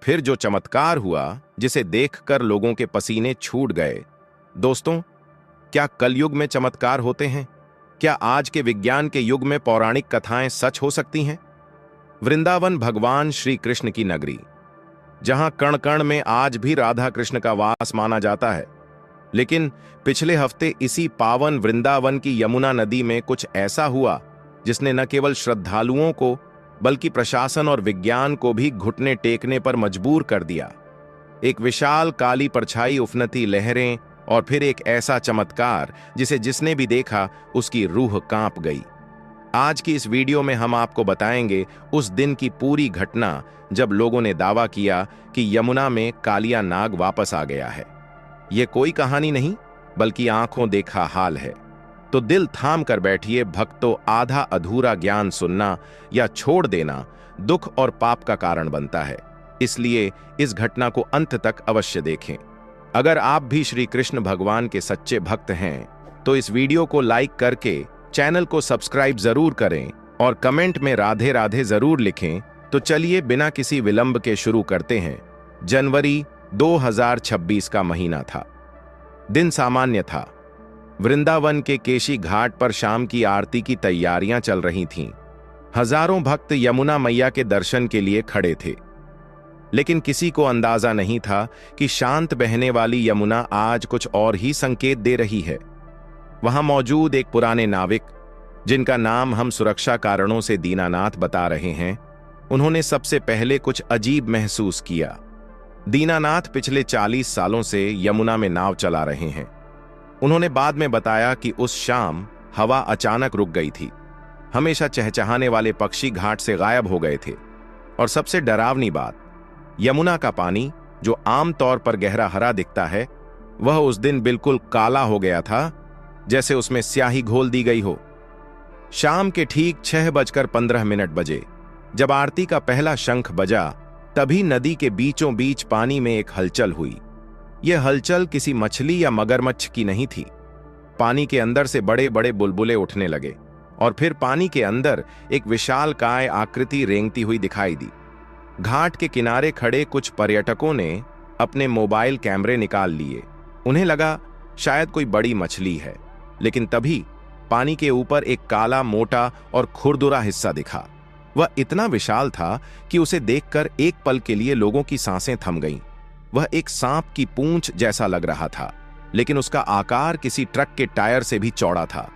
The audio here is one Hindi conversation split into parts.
फिर जो चमत्कार हुआ, जिसे देखकर लोगों के पसीने छूट गए। दोस्तों, क्या कलयुग में चमत्कार होते हैं? क्या आज के विज्ञान के युग में पौराणिक कथाएं सच हो सकती हैं? वृंदावन भगवान श्री कृष्ण की नगरी, जहां कण कण में आज भी राधा कृष्ण का वास माना जाता है। लेकिन पिछले हफ्ते इसी पावन वृंदावन की यमुना नदी में कुछ ऐसा हुआ जिसने न केवल श्रद्धालुओं को बल्कि प्रशासन और विज्ञान को भी घुटने टेकने पर मजबूर कर दिया। एक विशाल काली परछाई, उफनती लहरें और फिर एक ऐसा चमत्कार जिसे जिसने भी देखा उसकी रूह कांप गई। आज की इस वीडियो में हम आपको बताएंगे उस दिन की पूरी घटना जब लोगों ने दावा किया कि यमुना में कालिया नाग वापस आ गया है। यह कोई कहानी नहीं बल्कि आंखों देखा हाल है। तो दिल थाम कर बैठिए भक्तों, आधा अधूरा ज्ञान सुनना या छोड़ देना दुख और पाप का कारण बनता है। इसलिए इस घटना को अंत तक अवश्य देखें। अगर आप भी श्री कृष्ण भगवान के सच्चे भक्त हैं तो इस वीडियो को लाइक करके चैनल को सब्सक्राइब जरूर करें और कमेंट में राधे राधे जरूर लिखें। तो चलिए बिना किसी विलंब के शुरू करते हैं। जनवरी 2026 का महीना था। दिन सामान्य था। वृंदावन के केशी घाट पर शाम की आरती की तैयारियां चल रही थीं। हजारों भक्त यमुना मैया के दर्शन के लिए खड़े थे। लेकिन किसी को अंदाजा नहीं था कि शांत बहने वाली यमुना आज कुछ और ही संकेत दे रही है। वहां मौजूद एक पुराने नाविक, जिनका नाम हम सुरक्षा कारणों से दीनानाथ बता रहे हैं, उन्होंने सबसे पहले कुछ अजीब महसूस किया। दीनानाथ पिछले 40 सालों से यमुना में नाव चला रहे हैं। उन्होंने बाद में बताया कि उस शाम हवा अचानक रुक गई थी। हमेशा चहचहाने वाले पक्षी घाट से गायब हो गए थे। और सबसे डरावनी बात, यमुना का पानी जो आमतौर पर गहरा हरा दिखता है, वह उस दिन बिल्कुल काला हो गया था, जैसे उसमें स्याही घोल दी गई हो। शाम के ठीक 6:15 बजे जब आरती का पहला शंख बजा, तभी नदी के बीचों बीच पानी में एक हलचल हुई। यह हलचल किसी मछली या मगरमच्छ की नहीं थी। पानी के अंदर से बड़े बड़े बुलबुले उठने लगे और फिर पानी के अंदर एक विशालकाय आकृति रेंगती हुई दिखाई दी। घाट के किनारे खड़े कुछ पर्यटकों ने अपने मोबाइल कैमरे निकाल लिए। उन्हें लगा शायद कोई बड़ी मछली है। लेकिन तभी पानी के ऊपर एक काला, मोटा और खुरदुरा हिस्सा दिखा। वह इतना विशाल था कि उसे देखकर एक पल के लिए लोगों की सांसें थम गईं। वह एक सांप की पूंछ जैसा लग रहा था, लेकिन उसका आकार किसी ट्रक के टायर से भी चौड़ा था।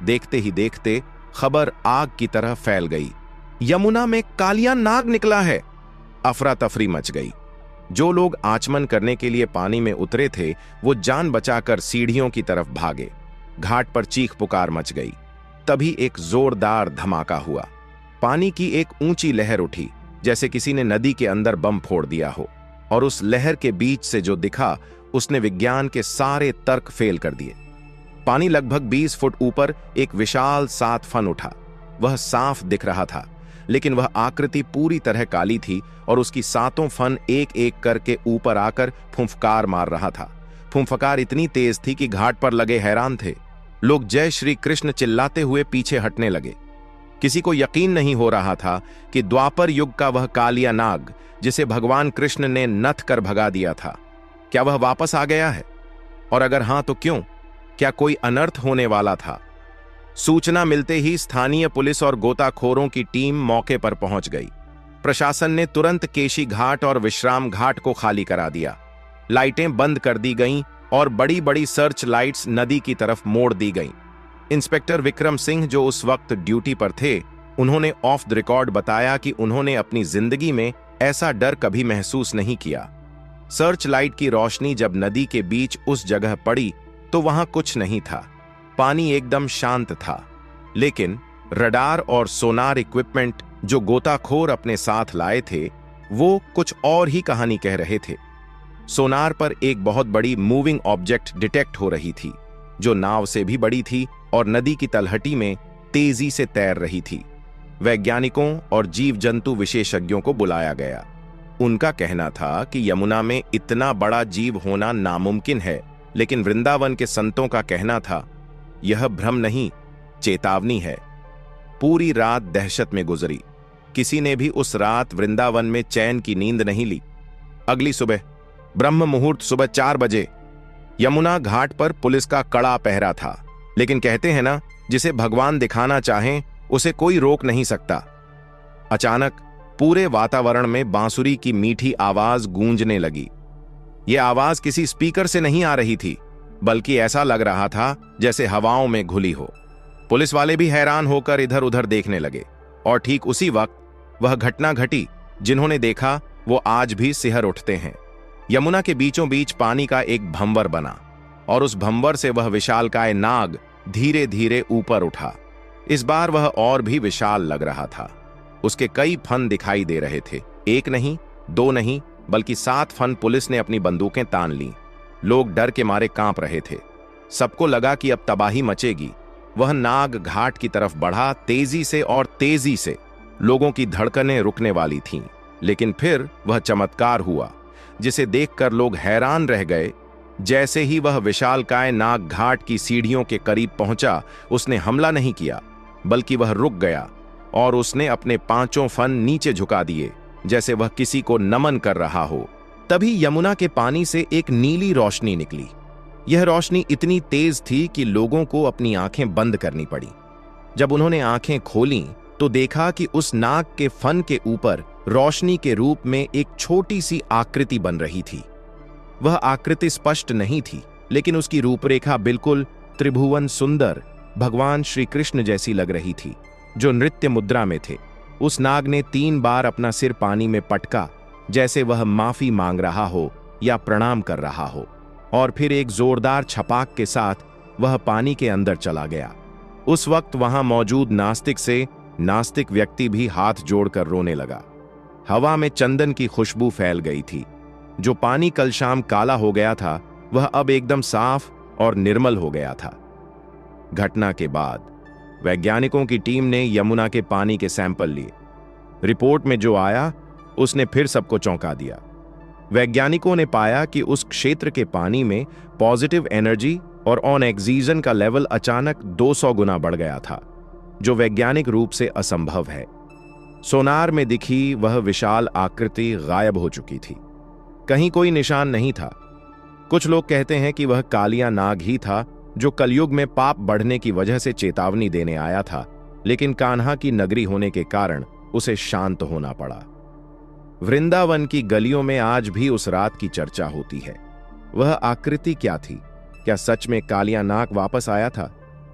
देखते ही देखते खबर आग की तरह फैल गई। यमुना में कालिया नाग निकला है। अफरा तफरी मच गई। जो लोग आचमन करने के लिए पानी में उतरे थे, वो जान बचाकर सीढ़ियों की तरफ भागे। घाट पर चीख पुकार मच गई। तभी एक जोरदार धमाका हुआ। पानी की एक ऊंची लहर उठी, जैसे किसी ने नदी के अंदर बम फोड़ दिया हो। और उस लहर के बीच से जो दिखा, उसने विज्ञान के सारे तर्क फेल कर दिए। पानी लगभग 20 फुट ऊपर एक विशाल 7 फन उठा। वह साफ दिख रहा था, लेकिन वह आकृति पूरी तरह काली थी और उसकी 7 फन एक एक करके ऊपर आकर फुंफकार मार रहा था। फुंफकार इतनी तेज थी कि घाट पर लगे हैरान थे। लोग जय श्री कृष्ण चिल्लाते हुए पीछे हटने लगे। किसी को यकीन नहीं हो रहा था कि द्वापर युग का वह कालिया नाग, जिसे भगवान कृष्ण ने नथ कर भगा दिया था, क्या वह वापस आ गया है? और अगर हां तो क्यों? क्या कोई अनर्थ होने वाला था? सूचना मिलते ही स्थानीय पुलिस और गोताखोरों की टीम मौके पर पहुंच गई। प्रशासन ने तुरंत केशी घाट और विश्राम घाट को खाली करा दिया। लाइटें बंद कर दी गईं और बड़ी बड़ी सर्च लाइट्स नदी की तरफ मोड़ दी गईं। इंस्पेक्टर विक्रम सिंह, जो उस वक्त ड्यूटी पर थे, उन्होंने ऑफ द रिकॉर्ड बताया कि उन्होंने अपनी जिंदगी में ऐसा डर कभी महसूस नहीं किया। सर्च लाइट की रोशनी जब नदी के बीच उस जगह पड़ी तो वहां कुछ नहीं था। पानी एकदम शांत था। लेकिन रडार और सोनार इक्विपमेंट जो गोताखोर अपने साथ लाए थे, वो कुछ और ही कहानी कह रहे थे। सोनार पर एक बहुत बड़ी मूविंग ऑब्जेक्ट डिटेक्ट हो रही थी, जो नाव से भी बड़ी थी और नदी की तलहटी में तेजी से तैर रही थी। वैज्ञानिकों और जीव जंतु विशेषज्ञों को बुलाया गया। उनका कहना था कि यमुना में इतना बड़ा जीव होना नामुमकिन है, लेकिन वृंदावन के संतों का कहना था यह भ्रम नहीं, चेतावनी है। पूरी रात दहशत में गुजरी। किसी ने भी उस रात वृंदावन में चैन की नींद नहीं ली। अगली सुबह ब्रह्म मुहूर्त सुबह 4 बजे यमुना घाट पर पुलिस का कड़ा पहरा था। लेकिन कहते हैं ना, जिसे भगवान दिखाना चाहें उसे कोई रोक नहीं सकता। अचानक पूरे वातावरण में बांसुरी की मीठी आवाज गूंजने लगी। यह आवाज किसी स्पीकर से नहीं आ रही थी, बल्कि ऐसा लग रहा था जैसे हवाओं में घुली हो। पुलिस वाले भी हैरान होकर इधर उधर देखने लगे और ठीक उसी वक्त वह घटना घटी जिन्होंने देखा वो आज भी सिहर उठते हैं। यमुना के बीचों बीच पानी का एक भंवर बना और उस भंवर से वह विशालकाय नाग धीरे धीरे ऊपर उठा। इस बार वह और भी विशाल लग रहा था। उसके कई फन दिखाई दे रहे थे। 1 नहीं, 2 नहीं, बल्कि 7 फन पुलिस ने अपनी बंदूकें तान लीं। लोग डर के मारे कांप रहे थे। सबको लगा कि अब तबाही मचेगी। वह नाग घाट की तरफ बढ़ा, तेजी से और तेजी से। लोगों की धड़कनें रुकने वाली थीं, लेकिन फिर वह चमत्कार हुआ जिसे देखकर लोग हैरान रह गए। जैसे ही वह विशालकाय नाग घाट की सीढ़ियों के करीब पहुंचा, उसने हमला नहीं किया, बल्कि वह रुक गया और उसने अपने 5 फन नीचे झुका दिए, जैसे वह किसी को नमन कर रहा हो। तभी यमुना के पानी से एक नीली रोशनी निकली। यह रोशनी इतनी तेज थी कि लोगों को अपनी आंखें बंद करनी पड़ी। जब उन्होंने आंखें खोलीं तो देखा कि उस नाग के फन के ऊपर रोशनी के रूप में एक छोटी सी आकृति बन रही थी। वह आकृति स्पष्ट नहीं थी, लेकिन उसकी रूपरेखा बिल्कुल त्रिभुवन सुंदर भगवान श्री कृष्ण जैसी लग रही थी, जो नृत्य मुद्रा में थे। उस नाग ने 3 बार अपना सिर पानी में पटका, जैसे वह माफी मांग रहा हो या प्रणाम कर रहा हो, और फिर एक जोरदार छपाक के साथ वह पानी के अंदर चला गया। उस वक्त वहां मौजूद नास्तिक से नास्तिक व्यक्ति भी हाथ जोड़कर रोने लगा। हवा में चंदन की खुशबू फैल गई थी। जो पानी कल शाम काला हो गया था, वह अब एकदम साफ और निर्मल हो गया था। घटना के बाद वैज्ञानिकों की टीम ने यमुना के पानी के सैंपल लिए। रिपोर्ट में जो आया उसने फिर सबको चौंका दिया। वैज्ञानिकों ने पाया कि उस क्षेत्र के पानी में पॉजिटिव एनर्जी और ऑक्सीजन का लेवल अचानक 200 गुना बढ़ गया था, जो वैज्ञानिक रूप से असंभव है। सोनार में दिखी वह विशाल आकृति गायब हो चुकी थी। कहीं कोई निशान नहीं था। कुछ लोग कहते हैं कि वह कालिया नाग ही था, जो कलयुग में पाप बढ़ने की वजह से चेतावनी देने आया था, लेकिन कान्हा की नगरी होने के कारण उसे शांत होना पड़ा। वृंदावन की गलियों में आज भी उस रात की चर्चा होती है। वह आकृति क्या थी? क्या सच में कालिया नाग वापस आया था,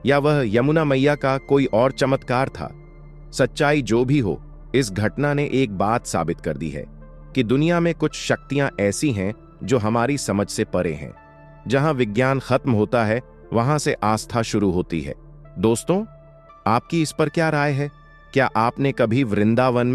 या वह यमुना मैया का कोई और चमत्कार था? सच्चाई जो भी हो, इस घटना ने एक बात साबित कर दी है कि दुनिया में कुछ शक्तियां ऐसी हैं जो हमारी समझ से परे हैं। जहां विज्ञान खत्म होता है, वहां से आस्था शुरू होती है। दोस्तों, आपकी इस पर क्या राय है? क्या आपने कभी वृंदावन